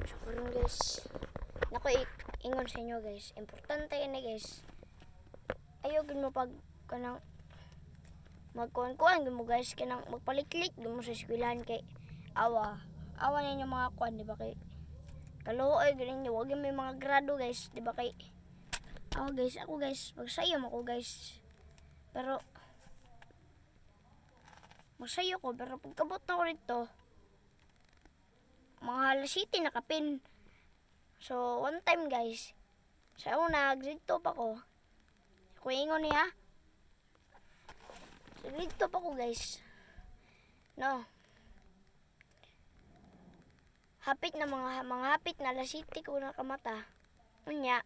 So karon guys, nako ingon sa inyo guys, importante ini guys. Ayaw gid mo pag kanang magkuan-kuan gid mo guys, kanang magpaliklik gid mo sa eskwelahan kay awa ninyo mga kuan, di ba kay kaluoy gid ninyo, wag may mga grado guys, di ba kay ako guys, magsayom ako guys. Pero magsayo ko, pero pagkabot na ko rito, mga alas 7 nakapin. So, one time guys, sa una, grade 2 pa ko. Kung ingon niya, sa grade 2 pa ko guys. No. Hapit na mga hapit na alas 7 ko nakamata. Unya,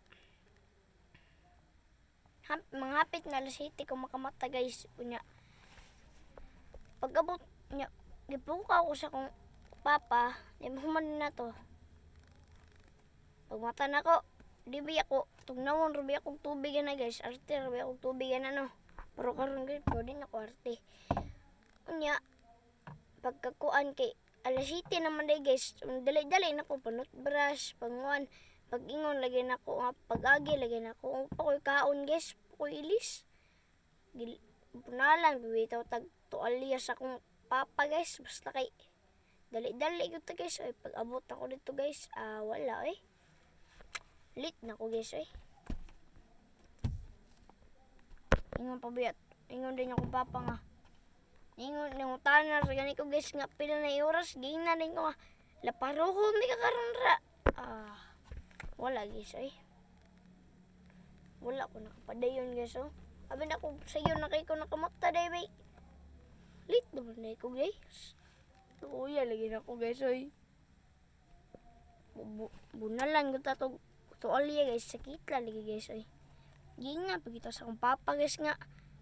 mga hapit na alas 7 ko makamata guys. Unya, pag-abot niya, gipuka ko sa kong papa, di mahuman na to. Pagmata na ko, di ba ako, tugnawon, rubi akong tubig na guys, arte, rubi akong tubig na no. Pero karon guys, pwede na ko arte. Unya, pagkakuan kay, alas 7 naman day guys, dali-dali na ko, panot brush, panguan, pag-ingon, lagay na ko, pag-agi, lagay na ko, pakoy kaon guys, pakoy ilis. Punalan, bibitaw tag tualya sa akong papa guys, basta kay dali-dali ko to guys. Ay, pag-abot ako dito guys, wala lit na ko guys ingon pa biyat, ingon din akong papa nga, ingon nang utanan sa gani ko guys nga pila na oras, gina din ko nga laparohon di ka karon ra. Wala guys wala ko nakapadayon guys abi na ko sayo na kay ko nakamata day bay. Lit naman na ko guys. Uya lagi na ko guys bunalan ko tatog tuolya guys, sakit lang lagi guys Ginga pagita sa akong papa guys nga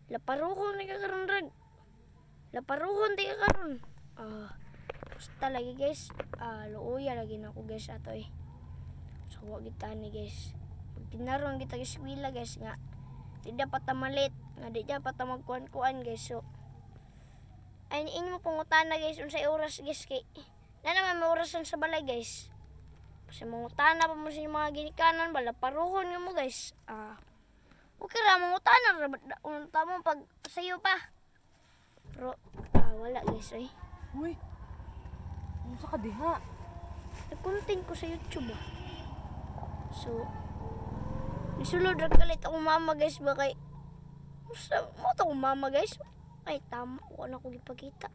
laparuhon di ka karon rag. Laparuhon di ka karon. Basta lagi guys. Luuya lagi na ko guys ato So wag kita ni guys. Pag tinaron kita guys wila guys nga di dapat malit, nga di dapat magkuan-kuan guys. So ay inyo pangutana guys unsay oras guys kay na naman may orasan sa balay guys. Kasi mangutana pa mo sa mga ginikanan bala paruhon nga mo guys. Okay ra mangutana unta mo pag sayo pa. Pero wala guys Uy. Unsa ka diha? Nag-content ko sa YouTube So isulod ra kalit akong mama guys ba kay mo to akong mama guys. Ay tama ko na ko gipakita.